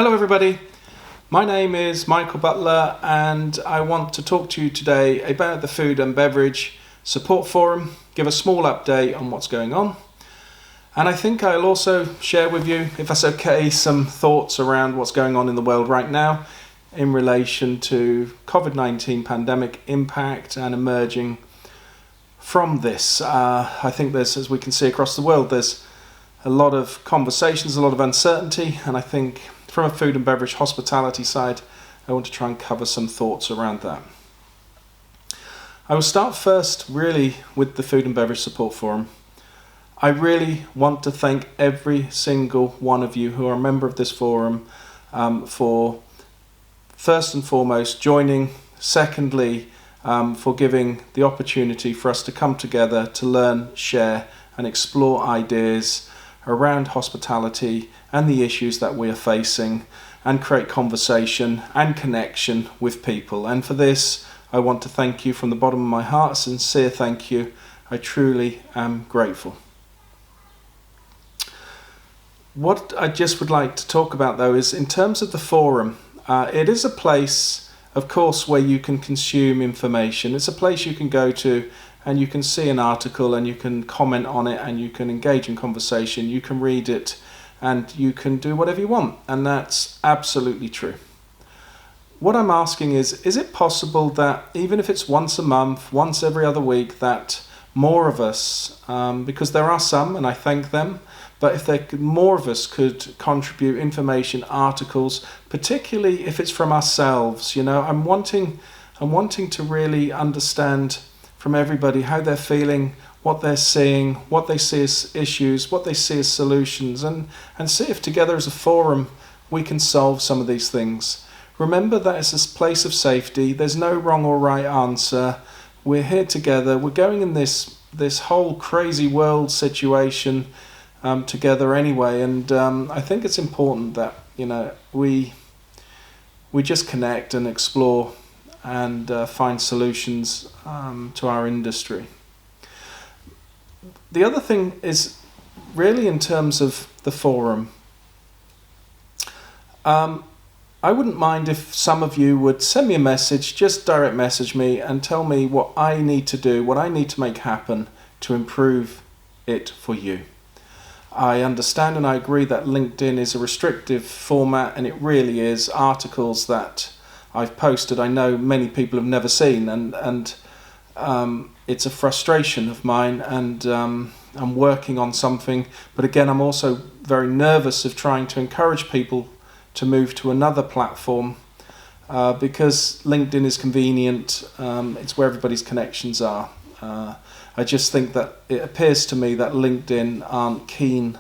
Hello everybody, my name is Michael Butler and I want to talk to you today about the Food and Beverage Support Forum, give a small update on what's going on, and I think I'll also share with you, if that's okay, some thoughts around what's going on in the world right now in relation to COVID-19 pandemic impact and emerging from this. I think there's, as we can see across the world, there's a lot of conversations, a lot of uncertainty, and I think from a food and beverage hospitality side, I want to try and cover some thoughts around that. I will start first really with the Food and Beverage Support Forum. I really want to thank every single one of you who are a member of this forum for first and foremost joining, secondly for giving the opportunity for us to come together to learn, share and explore ideas around hospitality and the issues that we are facing, and create conversation and connection with people. And for this, I want to thank you from the bottom of my heart, a sincere thank you. I truly am grateful. What I just would like to talk about though is in terms of the forum, it is a place, of course, where you can consume information. It's a place you can go to and you can see an article and you can comment on it and you can engage in conversation, you can read it and you can do whatever you want, and that's absolutely true. What I'm asking is it possible that even if it's once a month, once every other week, that more of us, because there are some and I thank them, but if more of us could contribute information, articles, particularly if it's from ourselves, I'm wanting to really understand from everybody how they're feeling, what they're seeing, what they see as issues, what they see as solutions, and see if together as a forum we can solve some of these things. Remember that it's a place of safety. There's no wrong or right answer. We're here together. We're going in this whole crazy world situation together anyway, and I think it's important that we just connect and explore and find solutions to our industry. The other thing is really in terms of the forum. I wouldn't mind if some of you would send me a message, just direct message me and tell me what I need to do, what I need to make happen to improve it for you. I understand and I agree that LinkedIn is a restrictive format, and it really is. Articles that I've posted I know many people have never seen, and it's a frustration of mine, and I'm working on something, but again I'm also very nervous of trying to encourage people to move to another platform because LinkedIn is convenient, it's where everybody's connections are. I just think that it appears to me that LinkedIn aren't keen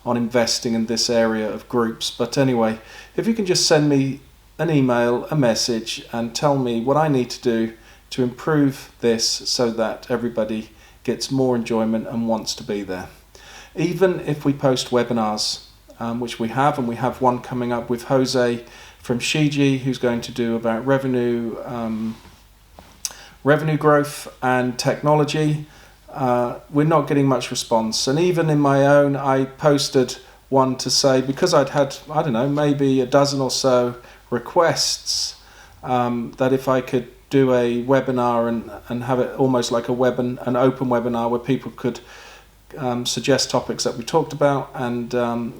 on investing in this area of groups, but anyway, if you can just send me an email, a message, and tell me what I need to do to improve this so that everybody gets more enjoyment and wants to be there. Even if we post webinars, which we have, and we have one coming up with Jose from Shiji, who's going to do about revenue growth and technology, we're not getting much response. And even in my own, I posted one to say, because I'd had, I don't know, maybe a dozen or so requests, that if I could do a webinar and have it almost like an open webinar where people could suggest topics that we talked about, and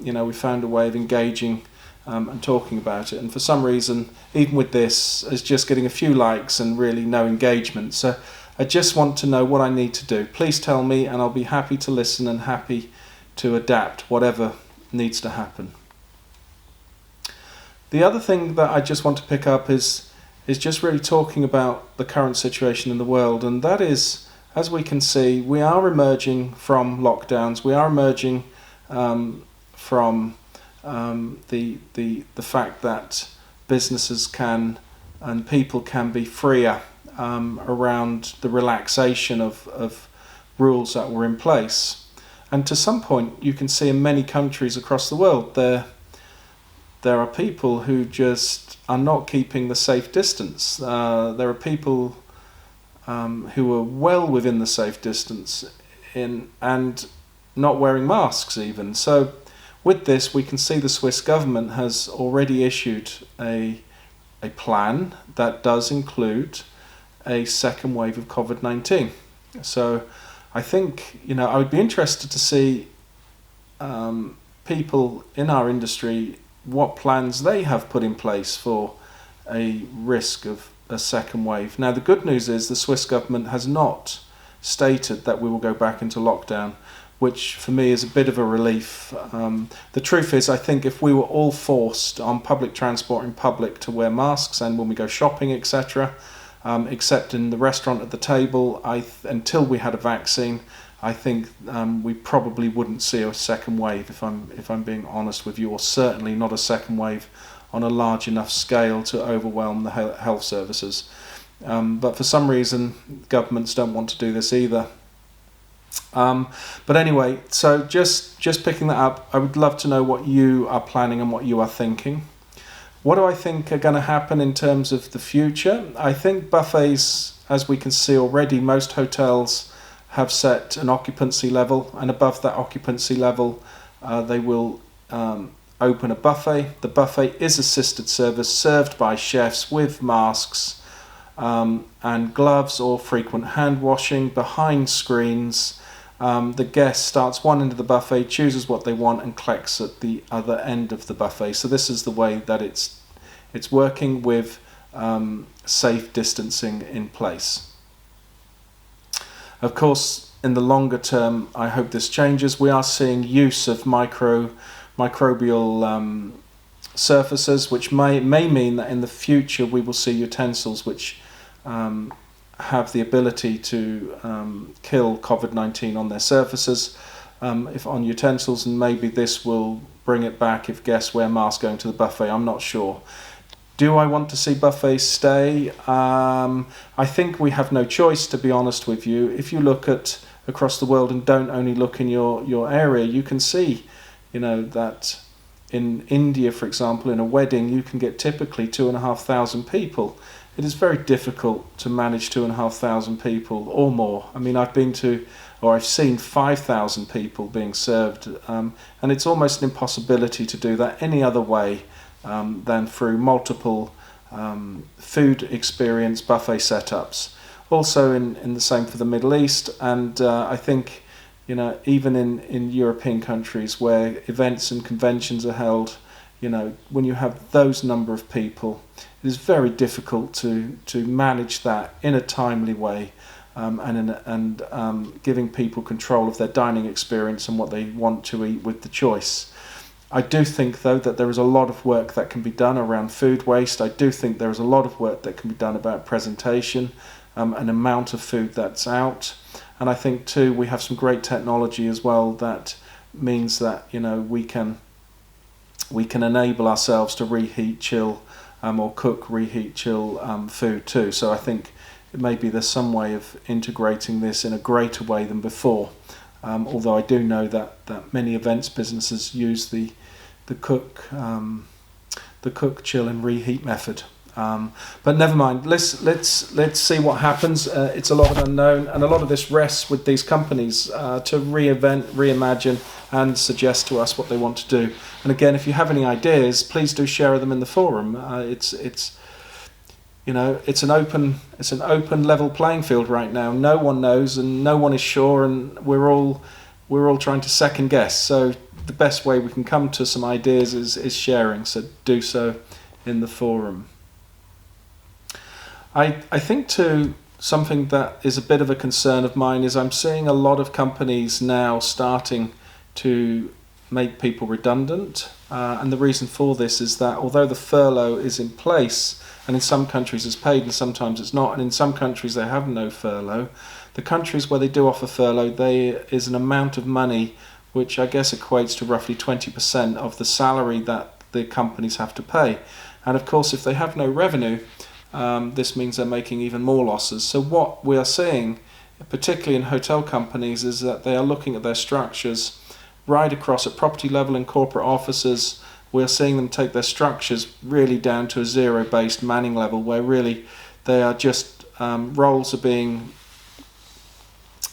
we found a way of engaging and talking about it. And for some reason, even with this, it's just getting a few likes and really no engagement. So I just want to know what I need to do. Please tell me and I'll be happy to listen and happy to adapt whatever needs to happen. The other thing that I just want to pick up is just really talking about the current situation in the world, and that is, as we can see, we are emerging from lockdowns. We are emerging from the fact that businesses can and people can be freer around the relaxation of rules that were in place. And to some point, you can see in many countries across the world there are people who just are not keeping the safe distance. There are people who are well within the safe distance and not wearing masks even. So with this, we can see the Swiss government has already issued a plan that does include a second wave of COVID-19. So I think, I would be interested to see people in our industry, what plans they have put in place for a risk of a second wave. Now, the good news is the Swiss government has not stated that we will go back into lockdown, which for me is a bit of a relief. The truth is, I think if we were all forced on public transport in public to wear masks and when we go shopping, etc., except in the restaurant at the table, until we had a vaccine, I think we probably wouldn't see a second wave, if I'm being honest with you, or certainly not a second wave on a large enough scale to overwhelm the health services. But for some reason, governments don't want to do this either. But anyway, so just picking that up, I would love to know what you are planning and what you are thinking. What do I think are going to happen in terms of the future? I think buffets, as we can see already, most hotels have set an occupancy level, and above that occupancy level, they will open a buffet. The buffet is assisted service served by chefs with masks and gloves or frequent hand washing behind screens. The guest starts one end of the buffet, chooses what they want, and collects at the other end of the buffet. So this is the way that it's working with safe distancing in place. Of course, in the longer term, I hope this changes. We are seeing use of microbial surfaces, which may mean that in the future we will see utensils which have the ability to kill COVID-19 on their surfaces, if on utensils, and maybe this will bring it back if guests wear masks going to the buffet. I'm not sure. Do I want to see buffets stay? I think we have no choice, to be honest with you. If you look at across the world and don't only look in your area, you can see, that in India, for example, in a wedding, you can get typically 2,500 people. It is very difficult to manage 2,500 people or more. I mean, I've seen 5,000 people being served, and it's almost an impossibility to do that any other way than through multiple food experience buffet setups. Also in the same for the Middle East, and I think even in European countries where events and conventions are held, when you have those number of people, it is very difficult to manage that in a timely way, and giving people control of their dining experience and what they want to eat with the choice. I do think, though, that there is a lot of work that can be done around food waste. I do think there is a lot of work that can be done about presentation, and amount of food that's out. And I think, too, we have some great technology as well that means that, we can enable ourselves to reheat, chill, or cook, reheat, chill food too. So I think maybe there's some way of integrating this in a greater way than before. Although I do know that many events businesses use the cook, chill, and reheat method. But never mind. Let's see what happens. It's a lot of unknown, and a lot of this rests with these companies to reinvent, reimagine, and suggest to us what they want to do. And again, if you have any ideas, please do share them in the forum. It's an open level playing field right now. No one knows, and no one is sure, and we're all trying to second guess. So the best way we can come to some ideas is sharing. So do so in the forum. I think too, something that is a bit of a concern of mine is I'm seeing a lot of companies now starting to make people redundant, and the reason for this is that although the furlough is in place, and in some countries it's paid and sometimes it's not, and in some countries they have no furlough, the countries where they do offer furlough, there is an amount of money which I guess equates to roughly 20% of the salary that the companies have to pay. And of course, if they have no revenue, this means they're making even more losses. So what we are seeing, particularly in hotel companies, is that they are looking at their structures right across at property level and corporate offices. We are seeing them take their structures really down to a zero-based manning level, where really they are just roles are being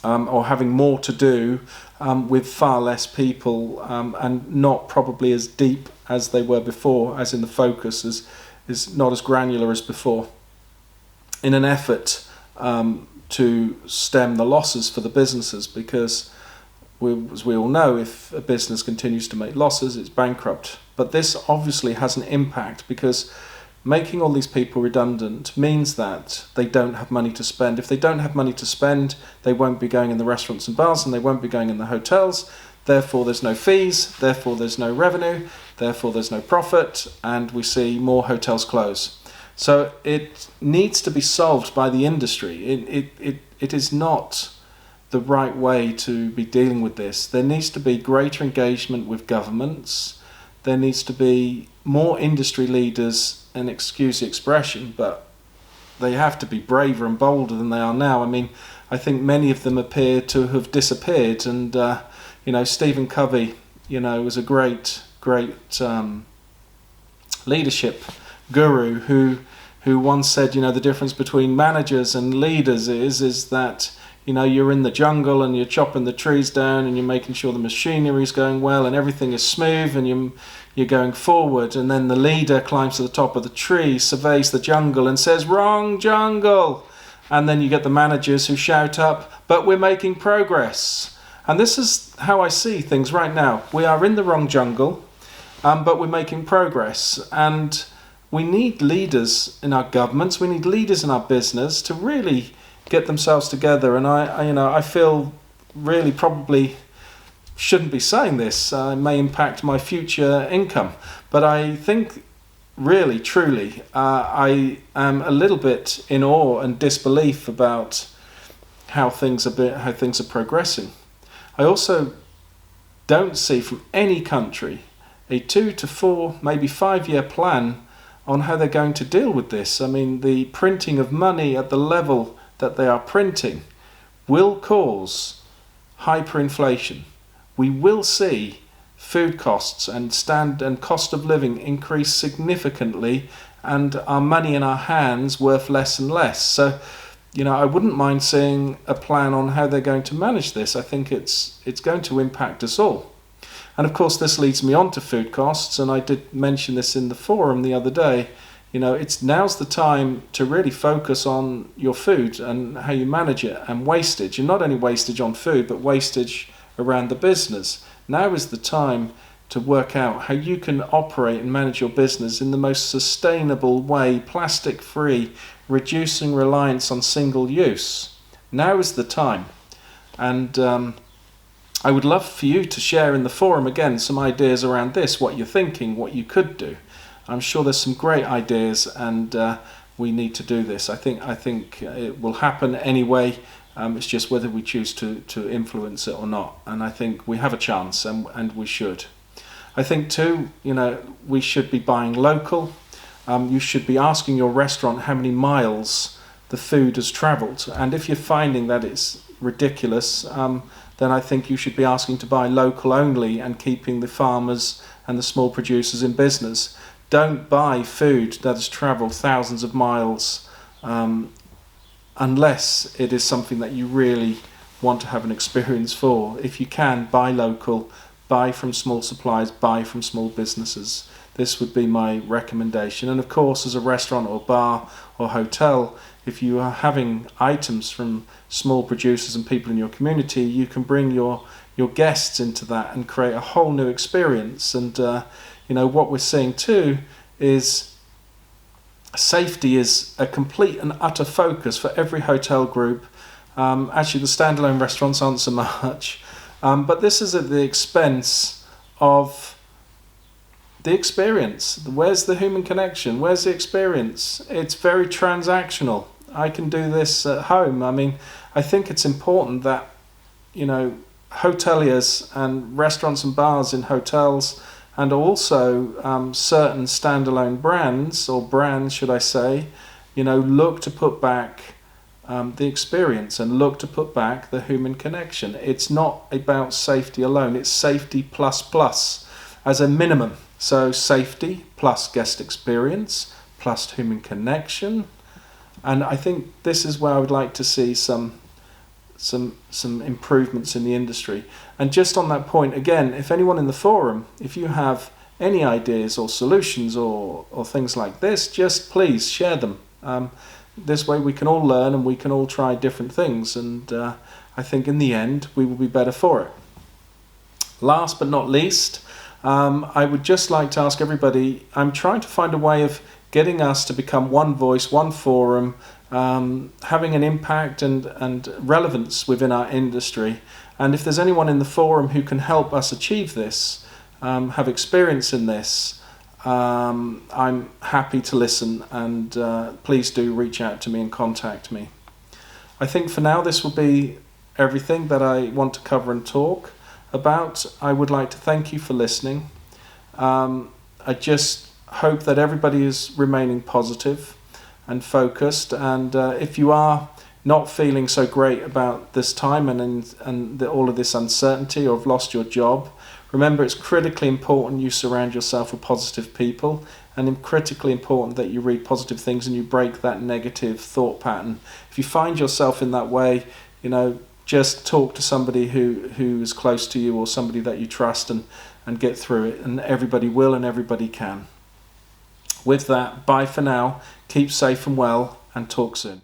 or having more to do with far less people, and not probably as deep as they were before, as in the focus is not as granular as before, in an effort to stem the losses for the businesses, because as we all know, if a business continues to make losses, it's bankrupt. But this obviously has an impact, because making all these people redundant means that they don't have money to spend. If they don't have money to spend, they won't be going in the restaurants and bars, and they won't be going in the hotels. Therefore, there's no fees, therefore there's no revenue, therefore there's no profit, and we see more hotels close. So it needs to be solved by the industry. It is not the right way to be dealing with this. There needs to be greater engagement with governments. There needs to be more industry leaders, and excuse the expression, but they have to be braver and bolder than they are now. I mean, I think many of them appear to have disappeared, and Stephen Covey, was a great leadership guru who once said, the difference between managers and leaders is that you're in the jungle and you're chopping the trees down and you're making sure the machinery is going well and everything is smooth and you're going forward, and then the leader climbs to the top of the tree, surveys the jungle and says, "Wrong jungle," and then you get the managers who shout up, "But we're making progress." And this is how I see things right now. We are in the wrong jungle, but we're making progress, and we need leaders in our governments, we need leaders in our business to really get themselves together. And I feel really probably shouldn't be saying this. It may impact my future income, but I think really, truly, I am a little bit in awe and disbelief about how things are progressing. I also don't see from any country a 2 to 4, maybe 5-year plan on how they're going to deal with this. I mean, the printing of money at the level that they are printing will cause hyperinflation. We will see food costs and cost of living increase significantly, and our money in our hands worth less and less. So, I wouldn't mind seeing a plan on how they're going to manage this. I think it's going to impact us all. And of course, this leads me on to food costs, and I did mention this in the forum the other day. Now's the time to really focus on your food and how you manage it, and wastage, and not only wastage on food, but wastage around the business. Now is the time to work out how you can operate and manage your business in the most sustainable way, plastic free, reducing reliance on single use. Now is the time. And I would love for you to share in the forum again some ideas around this, what you're thinking, what you could do. I'm sure there's some great ideas, and we need to do this. I think it will happen anyway. It's just whether we choose to influence it or not. And I think we have a chance, and we should. I think too, we should be buying local. You should be asking your restaurant how many miles the food has travelled. And if you're finding that it's ridiculous, then I think you should be asking to buy local only and keeping the farmers and the small producers in business. Don't buy food that has travelled thousands of miles unless it is something that you really want to have an experience for. If you can, buy local, buy from small suppliers, buy from small businesses. This would be my recommendation. And of course, as a restaurant or bar or hotel, if you are having items from small producers and people in your community, you can bring your guests into that and create a whole new experience. And what we're seeing too is safety is a complete and utter focus for every hotel group. Actually, the standalone restaurants aren't so much, but this is at the expense of the experience. Where's the human connection? Where's the experience? It's very transactional. I can do this at home. I mean, I think it's important that, hoteliers and restaurants and bars in hotels, and also certain standalone brands, or brands should I say, look to put back the experience and look to put back the human connection. It's not about safety alone, it's safety plus as a minimum. So safety plus guest experience plus human connection. And I think this is where I would like to see some some improvements in the industry. And just on that point, again, if anyone in the forum, if you have any ideas or solutions or things like this, just please share them. This way we can all learn and we can all try different things, and I think in the end we will be better for it. Last but not least, I would just like to ask everybody, I'm trying to find a way of getting us to become one voice, one forum, having an impact and relevance within our industry. And if there's anyone in the forum who can help us achieve this, have experience in this, I'm happy to listen, and please do reach out to me and contact me. I think for now this will be everything that I want to cover and talk about. I would like to thank you for listening. I just hope that everybody is remaining positive and focused, and if you are not feeling so great about this time and all of this uncertainty, or have lost your job, remember it's critically important you surround yourself with positive people, and it's critically important that you read positive things and you break that negative thought pattern. If you find yourself in that way, just talk to somebody who is close to you, or somebody that you trust, and get through it, and everybody will and everybody can. With that, bye for now, keep safe and well, and talk soon.